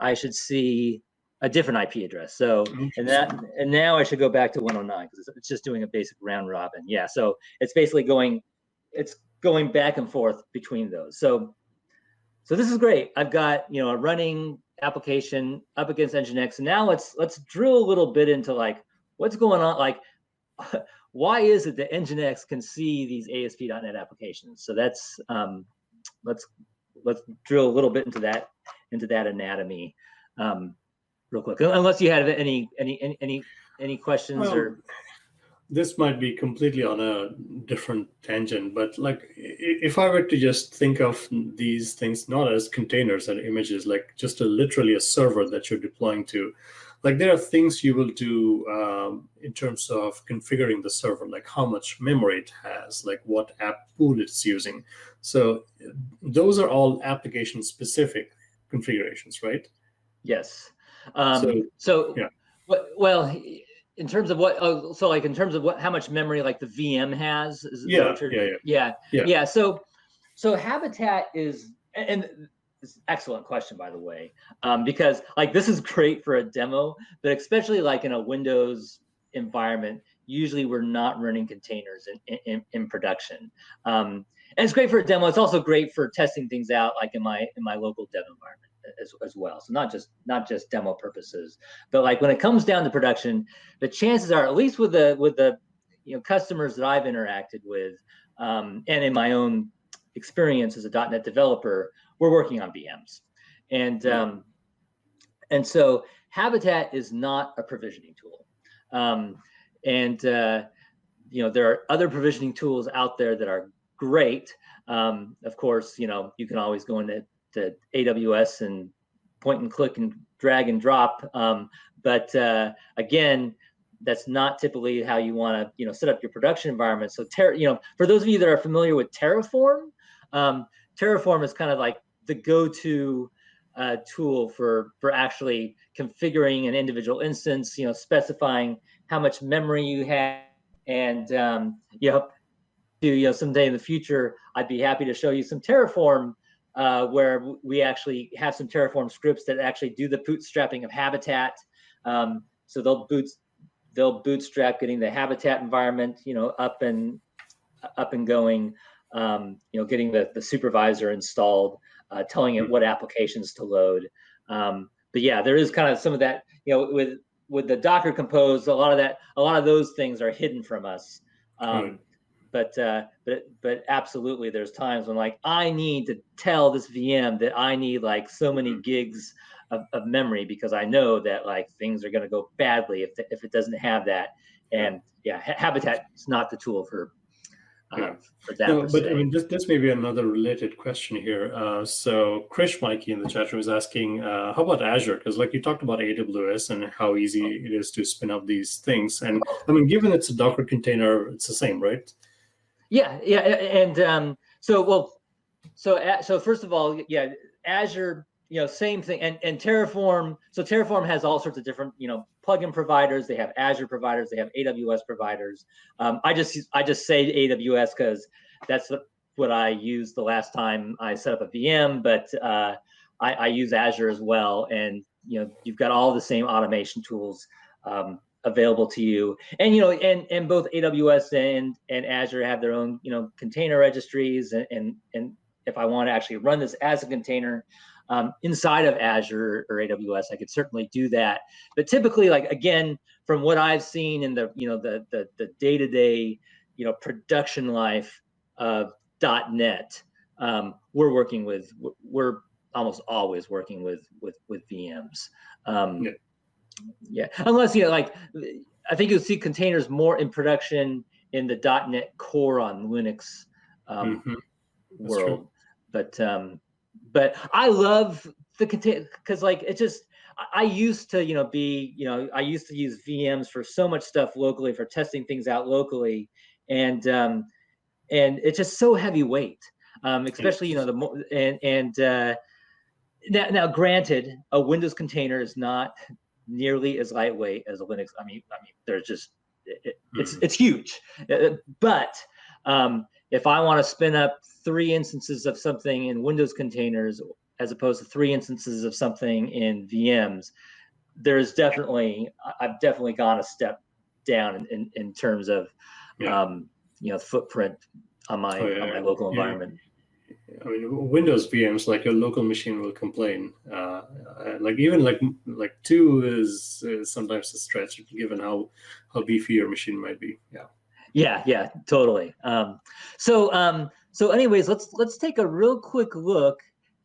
I should see a different IP address. So, and now I should go back to 109 because it's just doing a basic round robin. Yeah. So it's basically going back and forth between those. So this is great. I've got, you know, a running application up against Nginx. And now let's drill a little bit into like what's going on. Like, why is it that Nginx can see these ASP.NET applications? So that's let's drill a little bit into that anatomy real quick. Unless you have any questions. Well, or this might be completely on a different tangent, but like if I were to just think of these things not as containers and images, like just literally a server that you're deploying to, like there are things you will do in terms of configuring the server, like how much memory it has, like what app pool it's using. So those are all application specific configurations, right? Yes. So yeah. Well, in terms of what, so like in terms of how much memory like the VM has. Yeah. So Habitat is, and it's an excellent question, by the way, because like this is great for a demo, but especially like in a Windows environment, usually we're not running containers in production. And it's great for a demo. It's also great for testing things out, like in my local dev environment as well. So not just demo purposes, but like when it comes down to production, the chances are, at least with the you know customers that I've interacted with, and in my own experience as a .NET developer, we're working on VMs, and so Habitat is not a provisioning tool. and there are other provisioning tools out there that are great. Of course, you can always go into AWS and point and click and drag and drop. But again, that's not typically how you want to set up your production environment. So for those of you that are familiar with Terraform, Terraform is kind of like the go-to tool for actually configuring an individual instance, specifying how much memory you have, and someday in the future, I'd be happy to show you some Terraform where we actually have some Terraform scripts that actually do the bootstrapping of Habitat. So they'll bootstrap getting the Habitat environment, up and going, getting the supervisor installed, telling it what applications to load. But yeah, there is kind of some of that, with the Docker Compose, a lot of those things are hidden from us. But absolutely, there's times when I need to tell this VM that I need so many gigs of memory, because I know that things are going to go badly if it doesn't have that. And Habitat is not the tool for that. No, but I mean, this may be another related question here. So Krish Mikey in the chat room is asking, how about Azure? Because you talked about AWS and how easy it is to spin up these things. And I mean, given it's a Docker container, it's the same, right? Yeah. And so first of all, Azure, same thing. And Terraform, so Terraform has all sorts of different, plugin providers. They have Azure providers, they have AWS providers. I just say AWS because that's what I used the last time I set up a VM, but I use Azure as well. And you've got all the same automation tools available to you, and and both AWS and Azure have their own container registries, and if I want to actually run this as a container inside of Azure or AWS, I could certainly do that. But typically, again, from what I've seen in the the day-to-day production life of .NET, we're almost always working with VMs. Unless I think you'll see containers more in production in the .NET Core on Linux world. But I love the container because it just, I used to I used to use VMs for so much stuff locally, for testing things out locally, and it's just so heavyweight, especially now granted, a Windows container is not nearly as lightweight as a Linux. I mean, there's just it's huge. But if I want to spin up 3 instances of something in Windows containers as opposed to 3 instances of something in VMs, I've definitely gone a step down in terms of footprint on my local environment. I mean, Windows VMs, your local machine will complain. Even 2 is sometimes a stretch, given how beefy your machine might be. Yeah, totally. So anyways, let's take a real quick look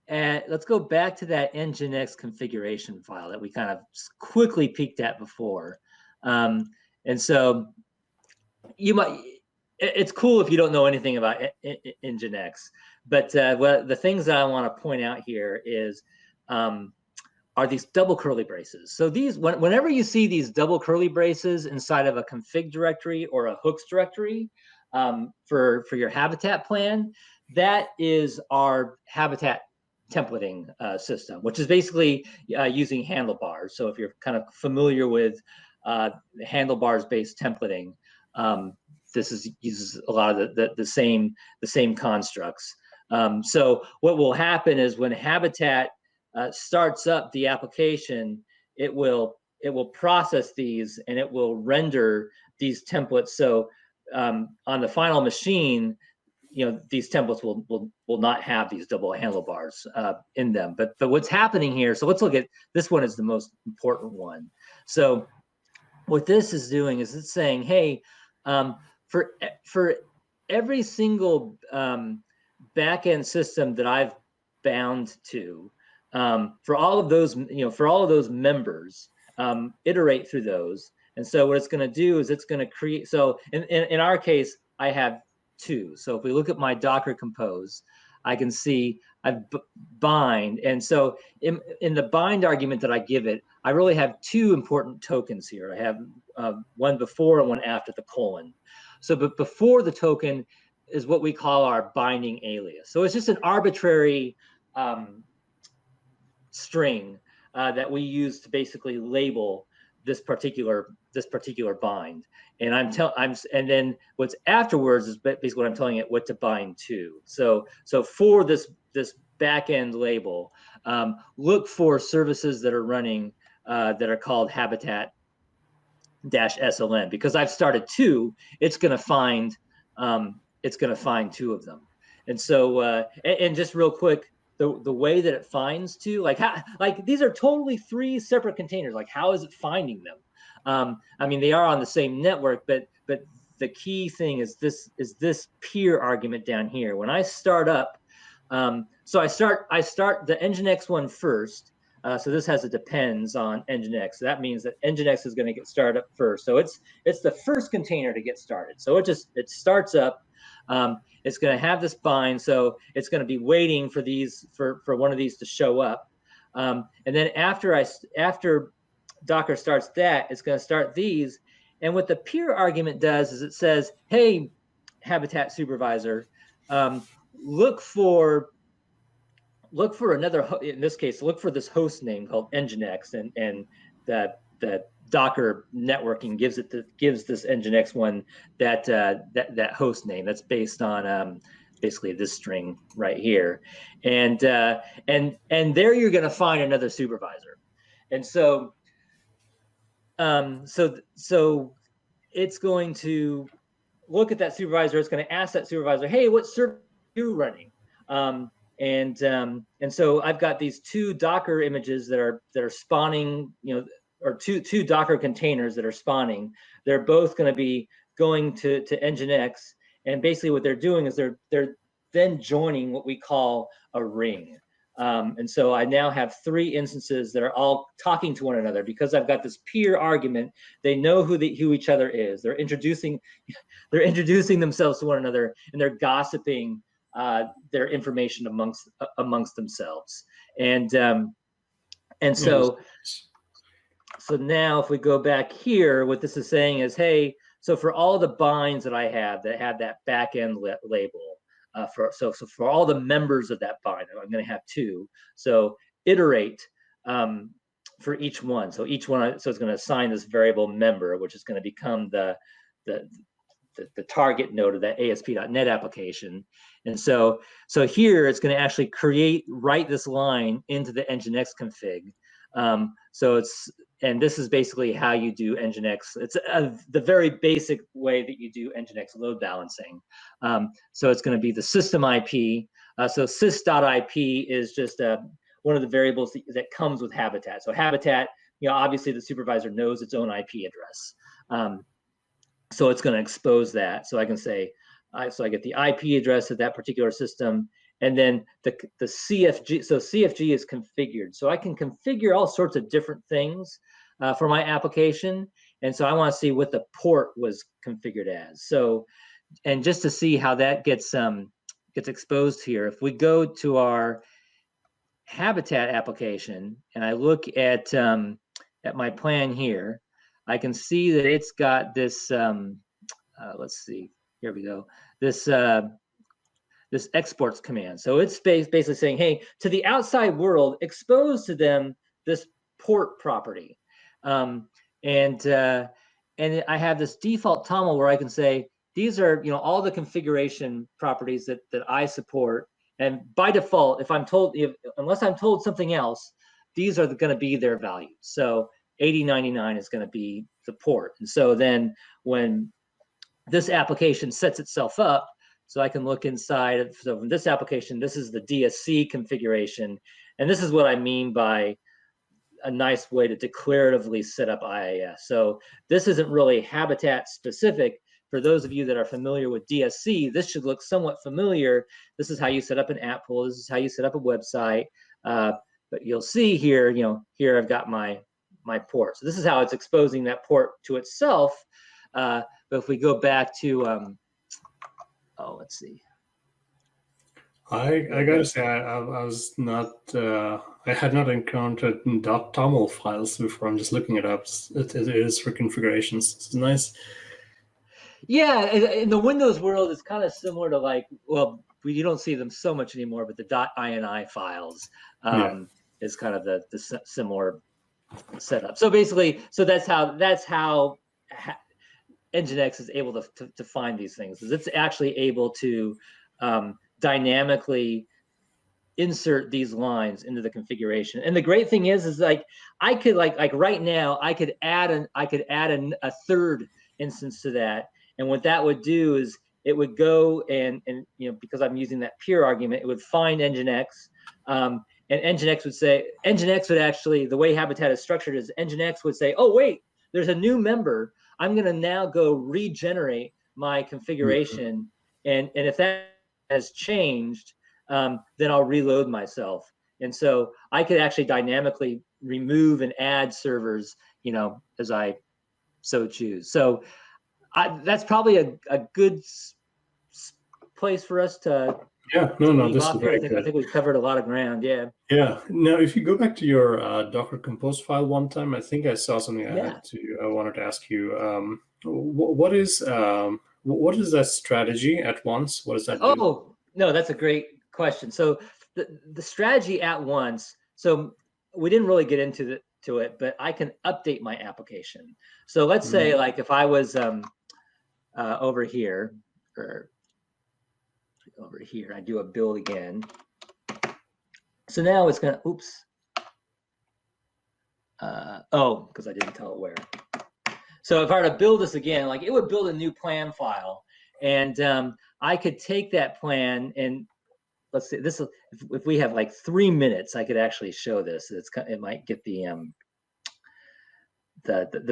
at. Let's go back to that Nginx configuration file that we kind of quickly peeked at before. And so it's cool if you don't know anything about Nginx. But the things that I want to point out here are these double curly braces. So whenever you see these double curly braces inside of a config directory or a hooks directory for your Habitat plan, that is our Habitat templating system, which is basically using handlebars. So if you're kind of familiar with handlebars-based templating, this uses a lot of the same constructs. So what will happen is when Habitat starts up the application, it will process these and it will render these templates. So on the final machine, these templates will not have these double handlebars in them. But what's happening here? So let's look at this one is the most important one. So what this is doing is it's saying, hey, for every single backend system that I've bound to, for all of those members, iterate through those, And so what it's going to do is it's going to create, so in our case, I have 2. So if we look at my Docker compose, I can see I bind. And so in the bind argument that I give it, I really have 2 important tokens here. I have one before and one after the colon. So but before the token is what we call our binding alias. So it's just an arbitrary string that we use to basically label this particular bind. And and then what's afterwards is basically what I'm telling it what to bind to. So for this backend label, look for services that are running that are called habitat -sln. Because I've started 2, it's going to find 2 of them. And so and just real quick, the way that it finds 2, like these are totally 3 separate containers. Like, how is it finding them? I mean, they are on the same network, but the key thing is this peer argument down here. When I start up, so I start the Nginx one first. So this has a depends on Nginx. So that means that Nginx is going to get started up first. So it's the first container to get started. So it starts up. It's going to have this bind. So it's going to be waiting for one of these to show up. And then after Docker starts that, it's going to start these. And what the peer argument does is it says, hey, Habitat Supervisor, look for another, in this case, look for this host name called Nginx, and that Docker networking gives this Nginx one that host name that's based on basically this string right here, and there you're going to find another supervisor, and so it's going to look at that supervisor. It's going to ask that supervisor, hey, what service are you running? And so I've got these 2 Docker images that are spawning, or two Docker containers that are spawning. They're both going to be going to Nginx, and basically what they're doing is they're then joining what we call a ring. And so I now have 3 instances that are all talking to one another because I've got this peer argument. They know who each other is. They're introducing themselves to one another, and they're gossiping their information amongst themselves. And so now if we go back here, what this is saying is, hey, so for all the binds that I have that have that backend label, so for all the members of that bind, I'm going to have 2. So iterate for each one. So each one, so it's going to assign this variable member, which is going to become the target node of that ASP.NET application. And so here it's going to actually write this line into the Nginx config. And this is basically how you do Nginx. It's the very basic way that you do Nginx load balancing. So it's going to be the system IP. So sys.ip is just one of the variables that comes with Habitat. So Habitat, obviously the supervisor knows its own IP address. So it's going to expose that. So I can say, so I get the IP address of that particular system, and then the CFG. So CFG is configured. So I can configure all sorts of different things for my application. And so I want to see what the port was configured as. So, and just to see how that gets exposed here, if we go to our Habitat application and I look at my plan here, I can see that it's got this, let's see, here we go, this exports command. So it's basically saying, hey, to the outside world, expose to them this port property. And I have this default TOML where I can say, these are all the configuration properties that I support. And by default, unless I'm told something else, these are going to be their values. So 8099 is going to be the port. And so then when this application sets itself up, so I can look inside. So in this application, this is the DSC configuration. And this is what I mean by a nice way to declaratively set up IIS. So this isn't really Habitat specific. For those of you that are familiar with DSC, this should look somewhat familiar. This is how you set up an app pool. This is how you set up a website. But you'll see here, here I've got my my port. So this is how it's exposing that port to itself. But if we go back to, let's see. I gotta say, I was not, I had not encountered .toml files before. I'm just looking it up. It is for configurations. It's nice. Yeah, in the Windows world, it's kind of similar to like, well, you don't see them so much anymore, but the .ini files is kind of the similar setup. So basically, so that's how Nginx is able to find these things. Is it's actually able to dynamically insert these lines into the configuration. And the great thing is like I could like right now I could add a third instance to that. And what that would do is it would go and because I'm using that peer argument, it would find Nginx. And Nginx would actually, the way Habitat is structured is Nginx would say, oh wait, there's a new member. I'm gonna now go regenerate my configuration. And if that has changed, then I'll reload myself. And so I could actually dynamically remove and add servers, as I so choose. So that's probably a good place for us to no, this is off very here. good. I think we've covered a lot of ground. Yeah. Yeah. Now, if you go back to your Docker Compose file one time, I think I saw something I wanted to ask you. What is that strategy at once? What does that do? Oh, no, that's a great question. So the strategy at once. So we didn't really get into it, but I can update my application. So let's say like if I was over here, I do a build again. So now it's gonna, oops. Because I didn't tell it where. So if I were to build this again, like it would build a new plan file, and I could take that plan and let's see, this if we have like 3 minutes, I could actually show this. It might get the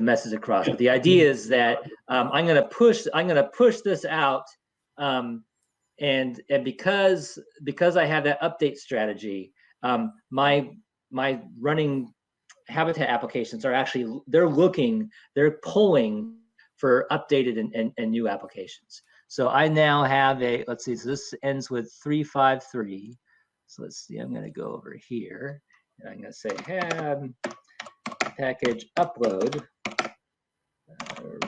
message across. But the idea is that I'm gonna push this out, and because I have that update strategy, my running Habitat applications are actually they're pulling for updated and new applications. So I now have let's see, so this ends with 353. So let's see, I'm gonna go over here and I'm gonna say have package upload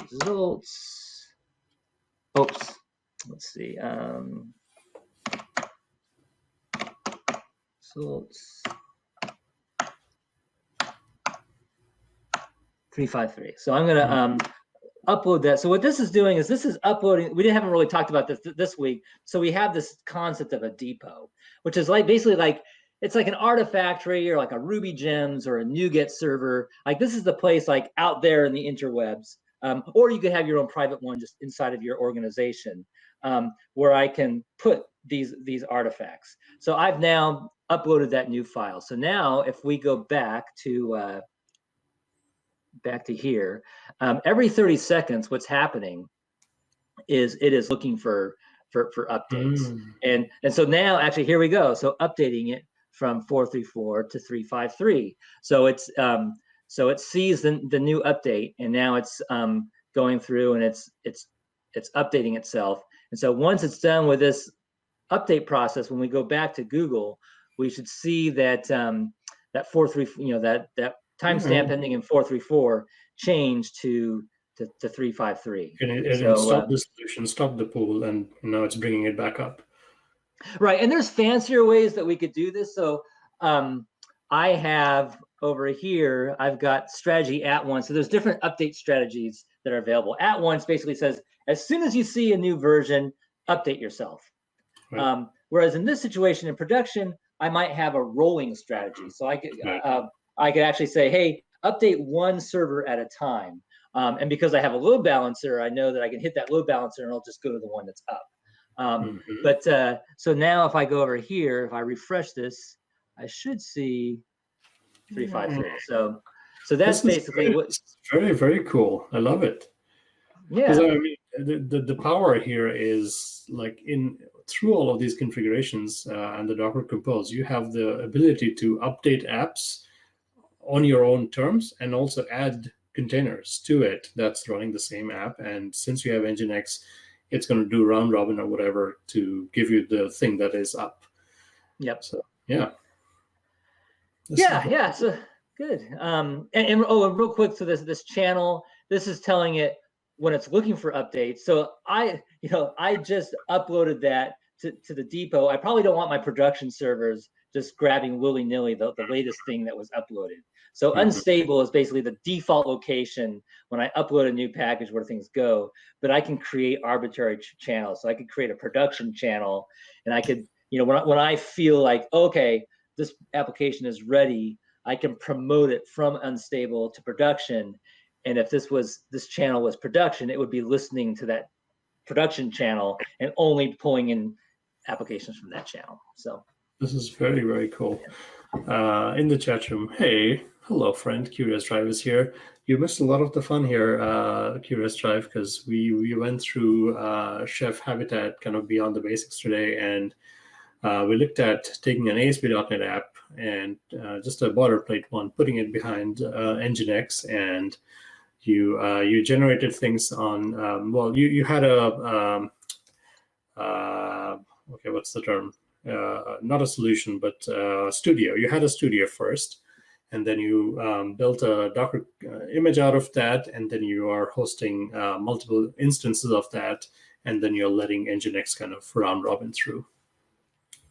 results. Oops, let's see, results 353. So I'm gonna upload that. So what this is doing is this is uploading. We haven't really talked about this week. So we have this concept of a depot, which is like basically like it's like an Artifactory or like a Ruby Gems or a NuGet server. Like this is the place like out there in the interwebs, or you could have your own private one just inside of your organization, where I can put these artifacts. So I've now uploaded that new file. So now if we go back to here, every 30 seconds, what's happening is it is looking for updates. And so now actually here we go. So updating it from 434 to 353. So it's so it sees the new update, and now it's going through and it's updating itself. And so once it's done with this update process, when we go back to Google, we should see that that 434, that timestamp ending in 434 changed to 353. And it stopped the solution, stopped the pool, and now it's bringing it back up. Right, and there's fancier ways that we could do this. So I have over here, I've got strategy at once. So there's different update strategies that are available. At once basically says, as soon as you see a new version, update yourself. Right. Whereas in this situation in production, I might have a rolling strategy. So I could actually say, hey, update one server at a time. And because I have a load balancer, I know that I can hit that load balancer and I'll just go to the one that's up. But so now if I go over here, if I refresh this, I should see 353. So that's basically what. Very, very cool. I love it. Yeah. I mean, the power here is like through all of these configurations and the Docker Compose, you have the ability to update apps on your own terms, and also add containers to it that's running the same app. And since you have Nginx, it's going to do round robin or whatever to give you the thing that is up. Yep. So yeah. Yeah. So good. And real quick, so this channel, this is telling it when it's looking for updates. So I just uploaded that to the depot. I probably don't want my production servers just grabbing willy-nilly the latest thing that was uploaded. So unstable is basically the default location when I upload a new package where things go, but I can create arbitrary channels. So I could create a production channel, and I could, when I feel like, okay, this application is ready, I can promote it from unstable to production. And if this channel was production, it would be listening to that production channel and only pulling in applications from that channel. So this is very, very cool. In the chat room, hey, hello friend, Curious Drive is here. You missed a lot of the fun here, Curious Drive, because we went through Chef Habitat, kind of beyond the basics today, and we looked at taking an ASP.NET app and just a boilerplate one, putting it behind Nginx, and you generated things on, well, you had a, okay, what's the term? Not a solution, but studio. You had a studio first, and then you built a Docker image out of that, and then you are hosting multiple instances of that, and then you're letting Nginx kind of round robin through.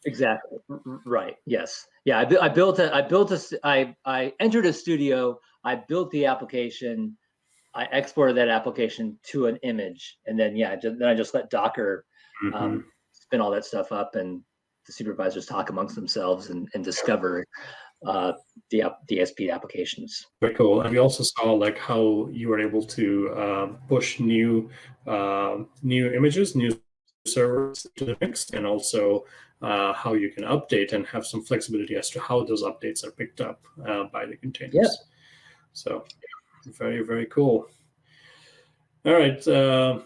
Exactly. Right. Yes. Yeah. I entered a studio. I built the application. I exported that application to an image, and then then I just let Docker spin all that stuff up, and the supervisors talk amongst themselves and discover the DSP applications. Very cool. And we also saw like how you were able to push new images, new servers to the mix, and also how you can update and have some flexibility as to how those updates are picked up by the containers. Yep. So very, very cool. All right,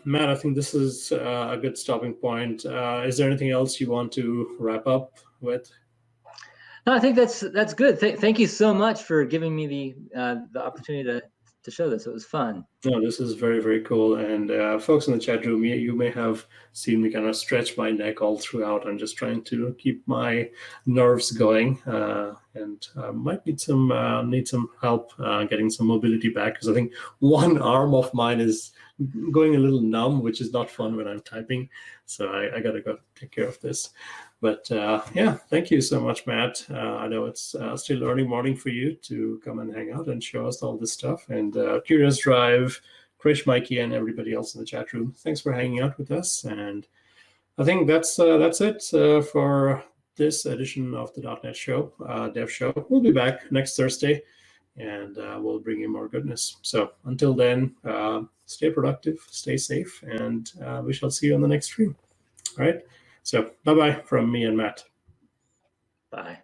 Matt, I think this is a good stopping point. Is there anything else you want to wrap up with? No, I think that's good. Thank you so much for giving me the opportunity to show this. It was fun. No, this is very, very cool. And folks in the chat room, you may have seen me kind of stretch my neck all throughout. I'm just trying to keep my nerves going, and might need some help getting some mobility back, because I think one arm of mine is going a little numb, which is not fun when I'm typing. So I got to go take care of this. But yeah, thank you so much, Matt. I know it's still early morning for you to come and hang out and show us all this stuff. And Curious Drive, Krish, Mikey, and everybody else in the chat room, thanks for hanging out with us. And I think that's it for this edition of the .NET Show, Dev Show. We'll be back next Thursday, and we'll bring you more goodness. So until then, stay productive, stay safe, and we shall see you on the next stream. All right. So bye-bye from me and Matt. Bye.